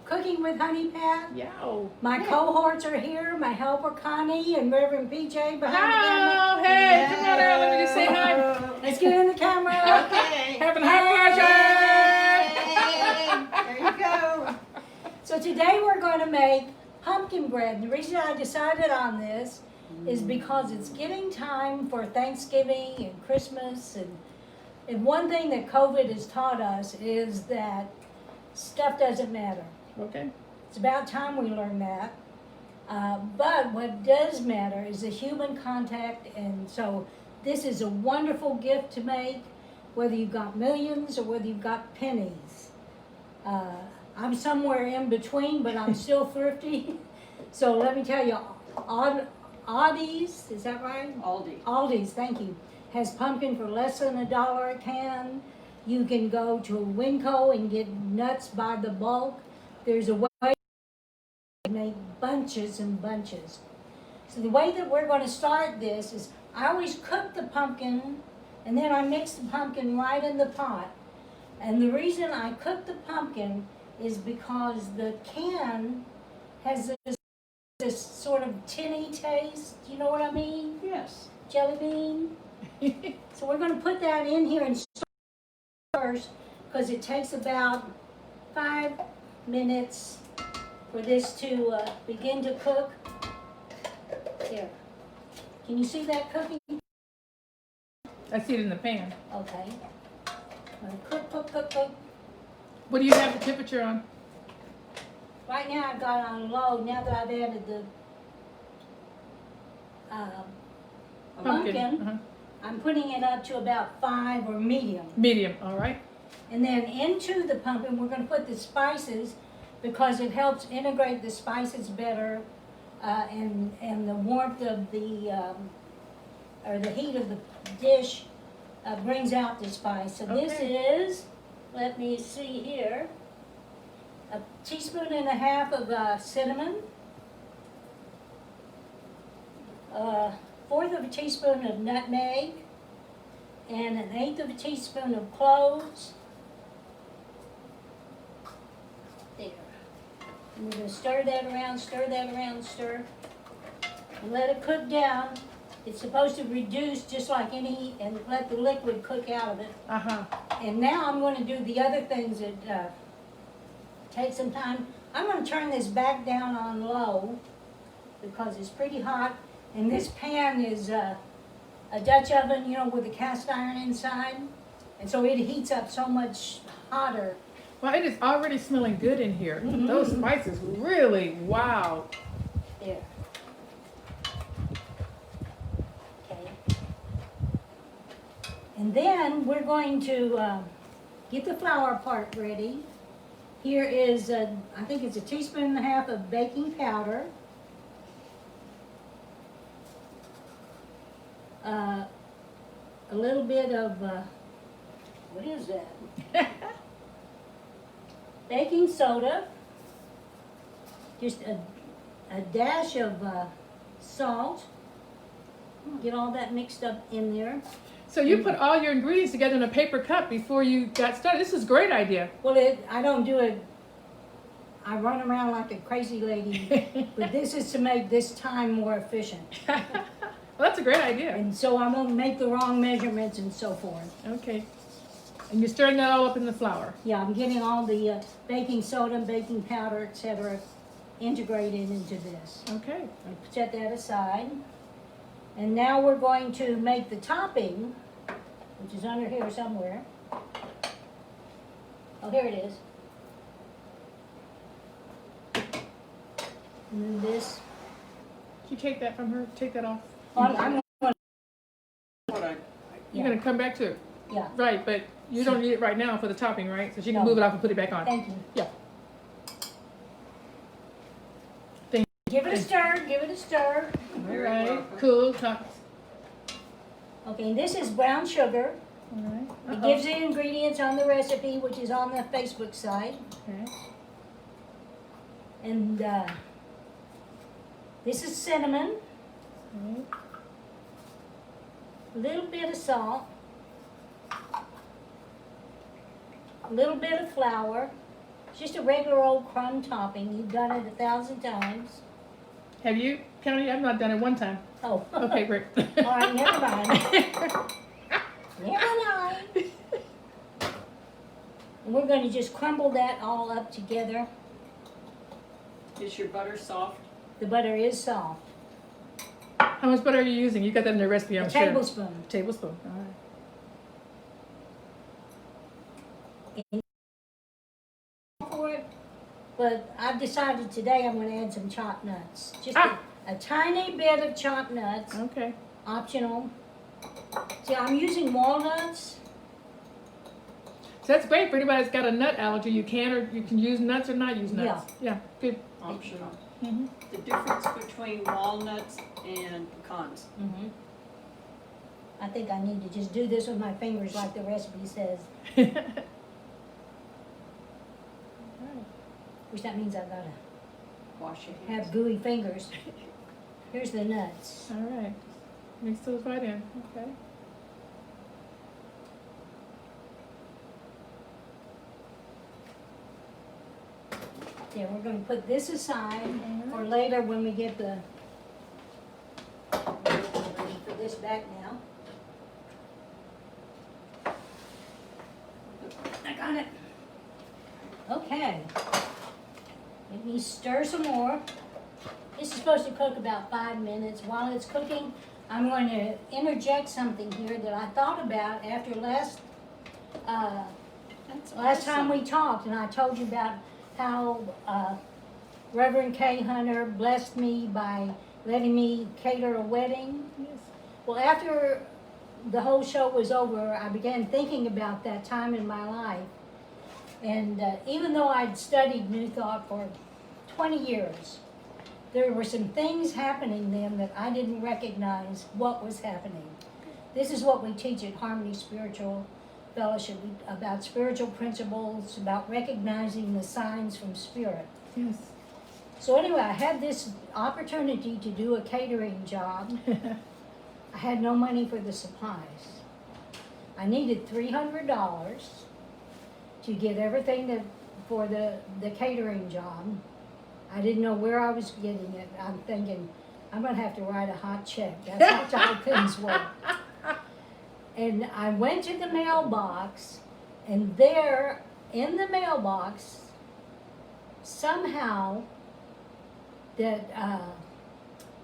Cooking with Honey Pat. Yeah. My cohorts are here. My helper Connie and Reverend PJ behind the camera. Oh, hey, come on, Earl. Let me just say hi. Let's get in the camera. Okay. Having hot There you go. So today we're going to make pumpkin bread. And the reason I decided on this is because it's getting time for Thanksgiving and Christmas. And one thing that COVID has taught us is that stuff doesn't matter. Okay. It's about time we learn that. But what does matter is the human contact, and so this is a wonderful gift to make, whether you've got millions or whether you've got pennies. I'm somewhere in between, but I'm still thrifty. So let me tell you, Aldi's, is that right? Aldi. Aldi's, thank you, has pumpkin for less than $1 a can. You can go to Winco and get nuts by the bulk. There's a way to make bunches and bunches. So the way that we're going to start this is I always cook the pumpkin and then I mix the pumpkin right in the pot. And the reason I cook the pumpkin is because the can has this sort of tinny taste. You know what I mean? Yes. Jelly bean. So we're going to put that in here and start first because it takes about 5 minutes for this to begin to cook. Here. Can you see that cooking? I see it in the pan. Okay. Cook, cook, cook, cook. What do you have the temperature on? Right now I've got it on low. Now that I've added the pumpkin, Uh-huh. I'm putting it up to about 5 or medium. Medium, all right. And then into the pumpkin, we're going to put the spices because it helps integrate the spices better, and the warmth of the or the heat of the dish brings out the spice. So this is, let me see here, 1.5 teaspoons of cinnamon, 1/4 teaspoon of nutmeg, and 1/8 teaspoon of cloves. There. And we're going to stir that around, stir. And let it cook down. It's supposed to reduce just like any, and let the liquid cook out of it. Uh-huh. And now I'm going to do the other things that take some time. I'm going to turn this back down on low because it's pretty hot. And this pan is a Dutch oven, you know, with a cast iron inside. And so it heats up so much hotter. Well, it is already smelling good in here. Mhm. Those spices really, wow. There. Okay. And then we're going to get the flour part ready. Here is, I think it's 1.5 teaspoons of baking powder. A little bit of, what is that? Baking soda. Just a dash of salt. Get all that mixed up in there. So you put all your ingredients together in a paper cup before you got started. This is a great idea. Well, I don't do it, I run around like a crazy lady, but this is to make this time more efficient. Well, that's a great idea. And so I won't make the wrong measurements and so forth. Okay. And you're stirring that all up in the flour. Yeah, I'm getting all the baking soda, baking powder, etc. integrated into this. Okay. I'll set that aside. And now we're going to make the topping, which is under here somewhere. Oh, here it is. And then this. Can you take that from her? Take that off. I'm going You're going to come back to it. yeah, Right, but you don't need it right now for the topping, right? So she can No. move it off and put it back on. thank you. Yeah. Give it a stir, give it a stir. All right. Cool. Top. Okay, and this is brown sugar. All right. It Uh-oh. gives the ingredients on the recipe, which is on the Facebook site. Okay. And this is cinnamon, Okay. a little bit of salt, a little bit of flour, Just a regular old crumb topping. You've done it 1,000 times. Have you, County? I've not done it one time. Oh. Okay, great. All right, never mind. Never mind. And we're going to just crumble that all up together. Is your butter soft? The butter is soft. How much butter are you using? You got that in the recipe, I'm A sure. tablespoon. Tablespoon. All right. For it, but I've decided today I'm going to add some chopped nuts. Just a tiny bit of chopped nuts, Okay. optional. See, I'm using walnuts. So that's great for anybody that's got a nut allergy. You can use nuts or not use nuts. Yeah. Good. Optional. Mm-hmm. The difference between walnuts and pecans. Mm-hmm. I think I need to just do this with my fingers like the recipe says, which that means I've got to Wash your hands. have gooey fingers. Here's the nuts. All right. Mix those right in. Okay. Yeah, we're going to put this aside for later when we get the, for this back now. I got it. Okay. Let me stir some more. This is supposed to cook about 5 minutes. While it's cooking, I'm going to interject something here that I thought about after last time we talked, and I told you about how Reverend Kay Hunter blessed me by letting me cater a wedding. Yes. Well, after the whole show was over, I began thinking about that time in my life. And even though I'd studied New Thought for 20 years, there were some things happening then that I didn't recognize what was happening. This is what we teach at Harmony Spiritual Fellowship about spiritual principles, about recognizing the signs from Spirit. Yes. So anyway, I had this opportunity to do a catering job. I had no money for the supplies. I needed $300 to get everything for the catering job. I didn't know where I was getting it. I'm thinking, I'm going to have to write a hot check. That's how tight things were. And I went to the mailbox, and there in the mailbox, somehow, that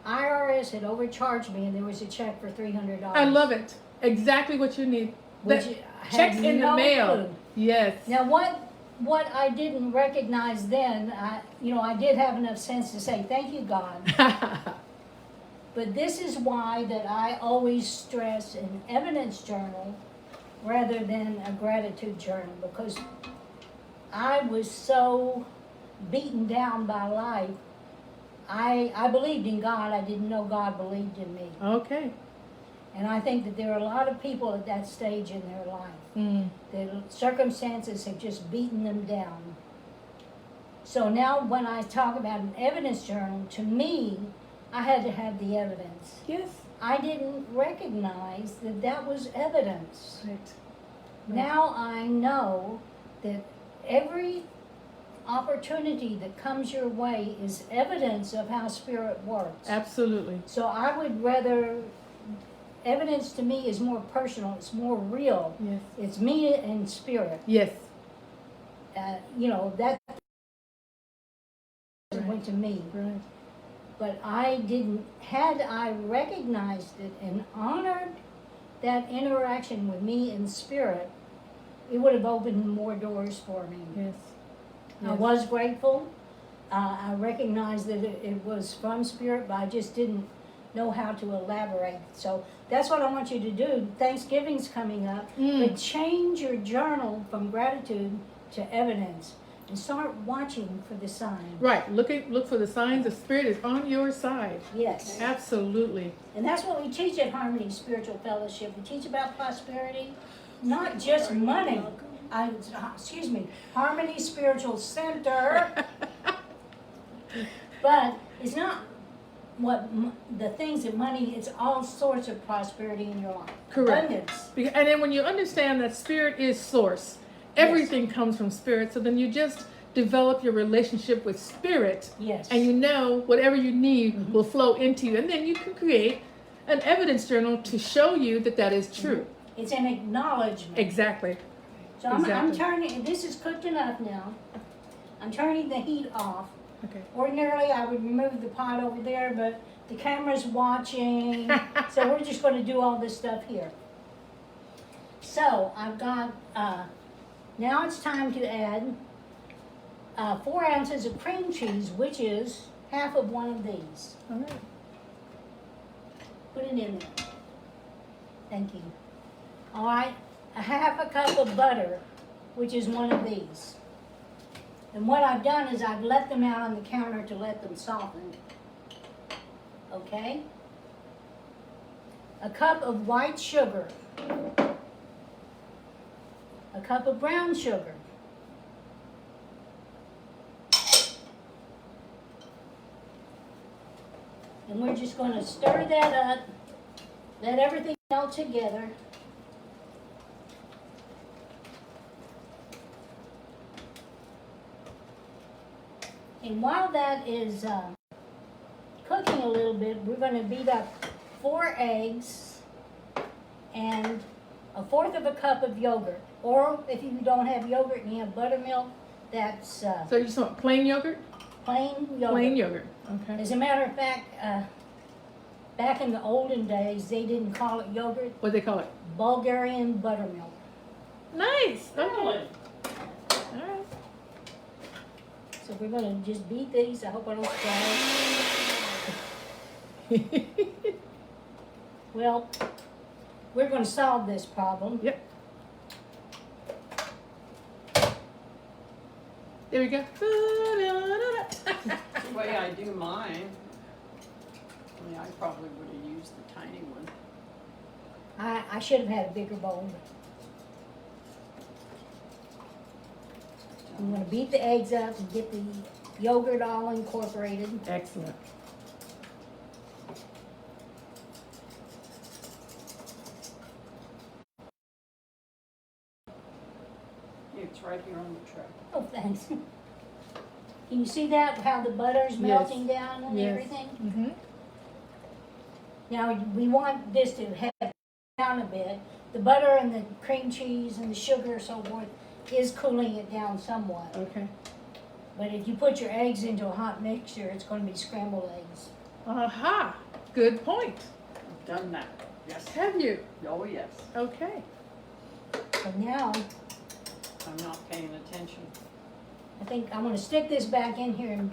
IRS had overcharged me, and there was a check for $300. I love it. Exactly what you need. Which That- I had checks in the no mail. clue. Yes. Now, what I didn't recognize then, I did have enough sense to say, thank you, God. But this is why that I always stress an evidence journal rather than a gratitude journal, because I was so beaten down by life. I believed in God. I didn't know God believed in me. Okay. And I think that there are a lot of people at that stage in their life. Mm. The circumstances have just beaten them down. So now when I talk about an evidence journal, to me, I had to have the evidence. Yes. I didn't recognize that that was evidence. Right. Now I know that every opportunity that comes your way is evidence of how Spirit works. Absolutely. So I would rather, evidence to me is more personal, it's more real. Yes. It's me and Spirit. Yes. That went to me. Right. But had I recognized it and honored that interaction with me in Spirit, it would have opened more doors for me. Yes. I was grateful. I recognized that it was from Spirit, but I just didn't know how to elaborate. So that's what I want you to do. Thanksgiving's coming up, but change your journal from gratitude to evidence and start watching for the signs. Right. Look for the signs. The Spirit is on your side. Yes. Absolutely. And that's what we teach at Harmony Spiritual Fellowship. We teach about prosperity, not just money. Harmony Spiritual Center. But it's not the things that money, it's all sorts of prosperity in your life. Correct. Abundance. And then when you understand that Spirit is source, everything comes from Spirit. So then you just develop your relationship with spirit, Yes. and you know whatever you need Mhm. will flow into you, and then you can create an evidence journal to show you that that is true. It's an acknowledgement. Exactly. So I'm Exactly. turning, this is cooked enough now. I'm turning the heat off. Okay. Ordinarily, I would remove the pot over there, but the camera's watching, so we're just gonna do all this stuff here. So, I've got, now it's time to add 4 ounces of cream cheese, which is half of one of these. All right. Put it in there. Thank you. All right, a half a cup of butter, which is one of these. And what I've done is I've let them out on the counter to let them soften. Okay? A cup of white sugar. A cup of brown sugar. And we're just going to stir that up, let everything melt together. And while that is cooking a little bit, we're going to beat up 4 eggs and 1/4 of a cup of yogurt. Or if you don't have yogurt and you have buttermilk, that's So you just want plain yogurt? plain yogurt. Plain yogurt. Okay. As a matter of fact, back in the olden days, they didn't call it yogurt, What do they call it? Bulgarian buttermilk. Nice. Okay. Really? All right. So we're gonna just beat these. I hope I don't spill. Well, we're gonna solve this problem. Yep. There we go. The way I do mine, I mean, I probably would have used the tiny one. I should have had a bigger bowl. I'm gonna beat the eggs up and get the yogurt all incorporated. Excellent. It's right here on the tray. Oh, thanks. Can you see that, how the butter's melting down and Yes. everything? Mm-hmm. Now, we want this to have down a bit. The butter and the cream cheese and the sugar and so forth is cooling it down somewhat. Okay. But if you put your eggs into a hot mixture, it's gonna be scrambled eggs. Aha. Good point. I've done that. Yes. Have you? Oh, yes. Okay. So now, I'm not paying attention. I think I'm gonna stick this back in here and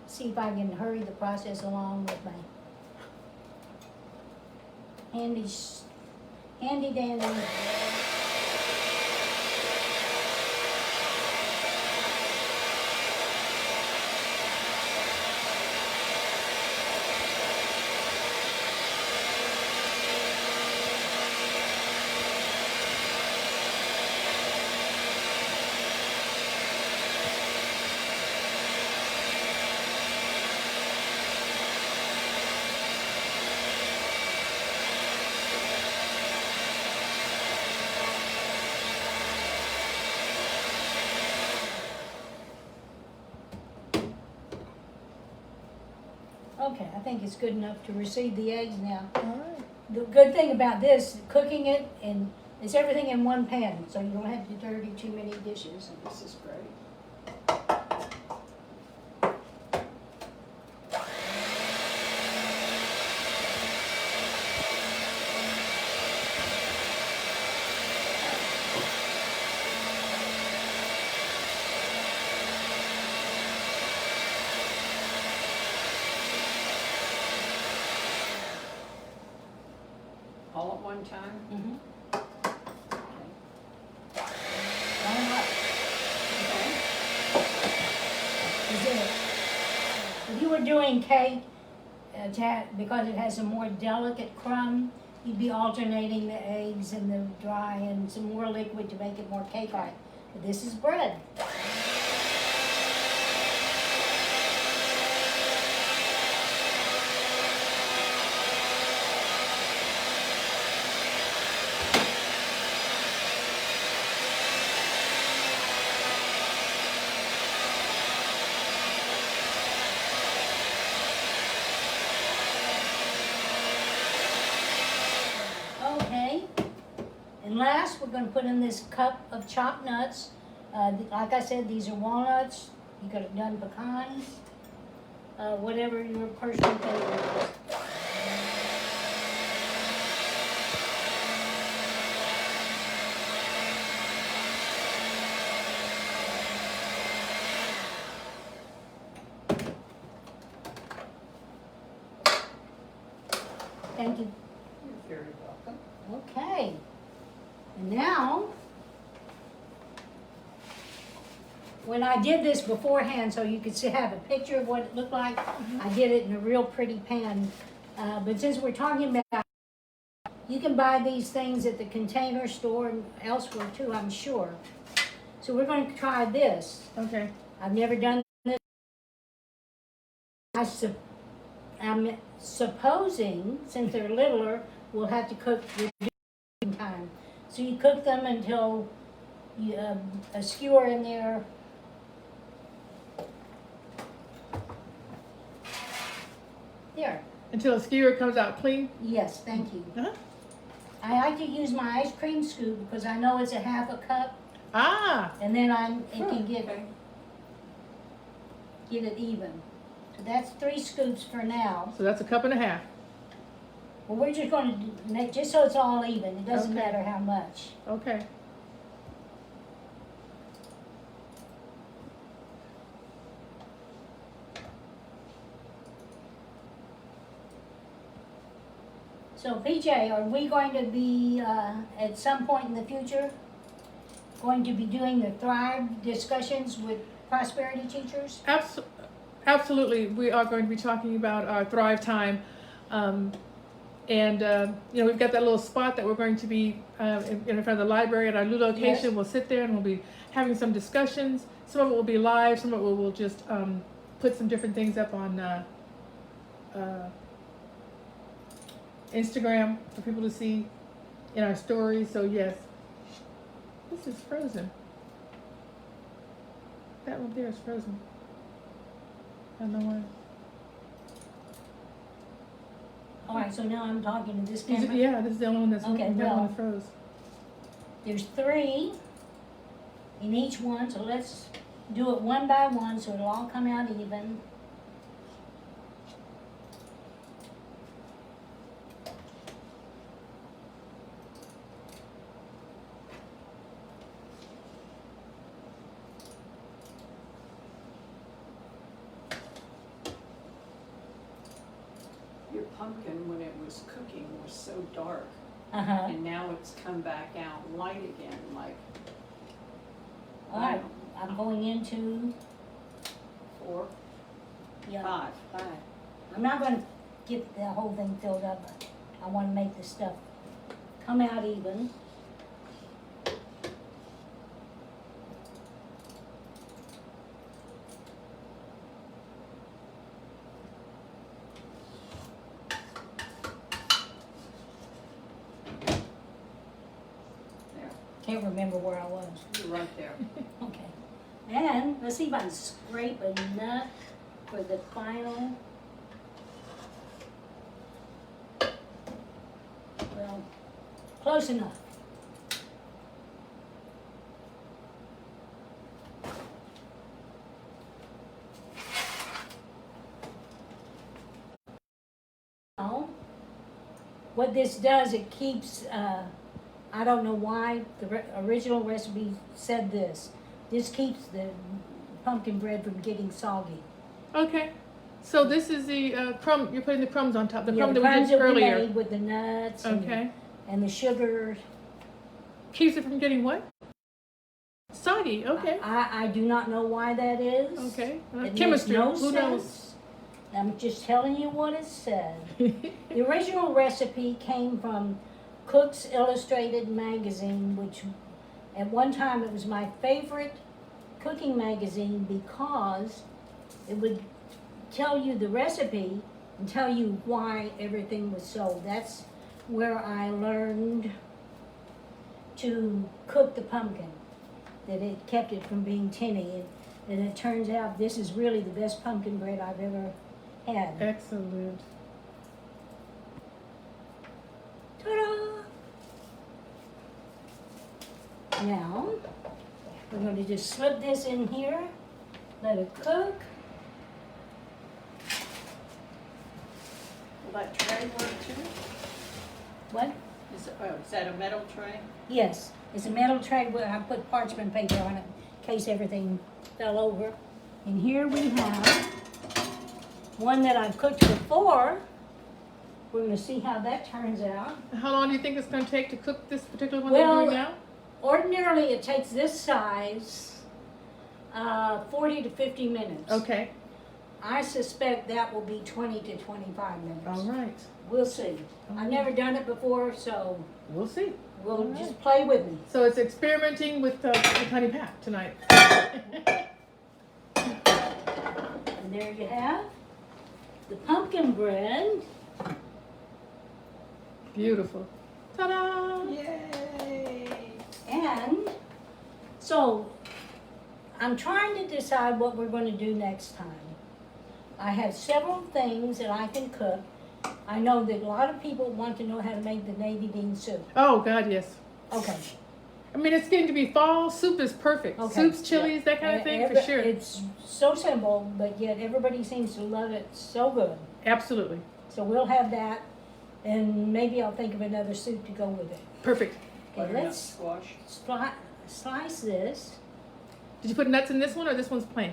see if I can hurry the process along with my handy dandy. Okay, I think it's good enough to receive the eggs now. All right. The good thing about this, cooking it, and it's everything in one pan, so you don't have to dirty too many dishes. This is great. All at one time? Mm-hmm. If you were doing cake, because it has a more delicate crumb, you'd be alternating the eggs and the dry and some more liquid to make it more cake-like. But this is bread. And last, we're gonna put in this cup of chopped nuts. Like I said, these are walnuts. You could have done pecans, whatever your personal favorite is. Thank you. You're very welcome. Okay. And now, when I did this beforehand, so you could see, have a picture of what it looked like, I did it in a real pretty pan. But since we're talking about, you can buy these things at the Container Store and elsewhere too, I'm sure. So we're going to try this. Okay. I've never done this. I'm supposing, since they're littler, we'll have to cook with time. So you cook them until you a skewer in there. There. Until a skewer comes out clean. Yes, thank you. Huh? I like to use my ice cream scoop because I know it's a half a cup, Ah. and then it can Okay. get it even. So that's 3 scoops for now. So that's a cup and a half. Well, we're just going to make, just so it's all even. It doesn't Okay. matter how much. Okay. So PJ, are we going to be, at some point in the future, going to be doing the Thrive discussions with prosperity teachers? Absolutely. We are going to be talking about our Thrive Time. We've got that little spot that we're going to be in front of the library at our new location. Yes. We'll sit there and we'll be having some discussions. Some of it will be live, some of it will just put some different things up on Instagram for people to see in our stories. So yes, this is frozen. That one there is frozen. I don't know why. All right, so now I'm talking to this These are- camera. Yeah, this is the only one that's Okay, that well. one that froze. There's 3 in each one, so let's do it one by one so it'll all come out even. Your pumpkin, when it was cooking, was so dark, Uh-huh. and now it's come back out light again, like All right, I'm going into, 4, yeah, 5. 5. I'm not gonna get the whole thing filled up. I wanna make the stuff come out even. There, Can't remember where I was. you're right there. Okay. And let's see if I can scrape a nut for the final. Well, close enough. Now, what this does, it keeps, I don't know why, the original recipe said this. This keeps the pumpkin bread from getting soggy. Okay. So this is the crumb. You're putting the crumbs on top. The Yeah, crumb the that we crumbs did that we earlier. made with the nuts Okay. and the sugar. Keeps it from getting what? Soggy. Okay. I do not know why that is. Okay. It makes Chemistry. no Who sense. I'm just telling you what it said. The original recipe came from Cook's Illustrated magazine, which at one time it was my favorite cooking magazine because it would tell you the recipe and tell you why everything was sold. That's where I learned to cook the pumpkin, that it kept it from being tinny. And it turns out this is really the best pumpkin bread I've ever had. Excellent. Ta-da! Now, we're going to just slip this in here, let it cook. Will that tray work too? What? Is that a metal tray? Yes, it's a metal tray where I put parchment paper on it in case everything fell over. And here we have one that I've cooked before. We're going to see how that turns out. How long do you think it's going to take to cook this particular one Well, that you're doing now? Ordinarily, it takes this size 40 to 50 minutes. Okay. I suspect that will be 20 to 25 minutes. All right. We'll see. I've never done it before, so We'll see. we'll All right. just play with me. So it's experimenting with honey pat tonight. And there you have the pumpkin bread. Beautiful. Ta-da! Yay! And so I'm trying to decide what we're going to do next time. I have several things that I can cook. I know that a lot of people want to know how to make the navy bean soup. Oh, God, yes. Okay. I mean, it's getting to be fall. Soup is perfect. Okay. Soups, chilies, that kind of thing, for sure. It's so simple, but yet everybody seems to love it so good. Absolutely. So we'll have that, and maybe I'll think of another soup to go with it. Perfect. Okay, Butternut let's squash. slice this. Did you put nuts in this one, or this one's plain?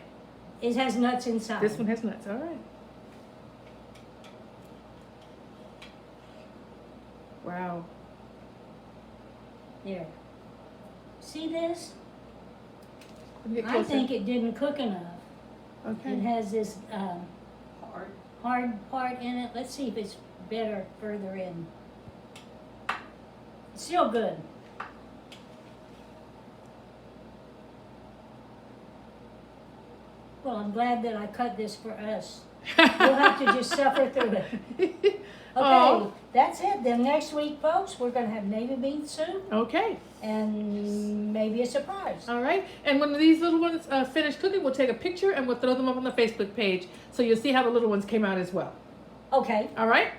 It has nuts inside. This one has nuts. All right. Wow. There. See this? Let me get I closer. think it didn't cook enough. It Okay. has this Hard. hard part in it. Let's see if it's better further in. It's still good. Well, I'm glad that I cut this for us. We'll have to just suffer through it. Okay, Oh. that's it. Then next week, folks, we're going to have navy bean soup Okay. and maybe a surprise. All right. And when these little ones finish cooking, we'll take a picture and we'll throw them up on the Facebook page, so you'll see how the little ones came out as well. Okay, All right.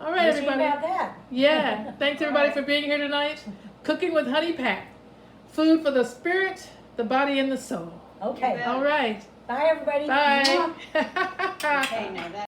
All right, we'll see everybody. about that. Yeah. Thanks everybody for being here tonight. Cooking with Honey Pat. Food for the spirit, the body, and the soul. Okay, All right. bye everybody. Bye. Okay, now that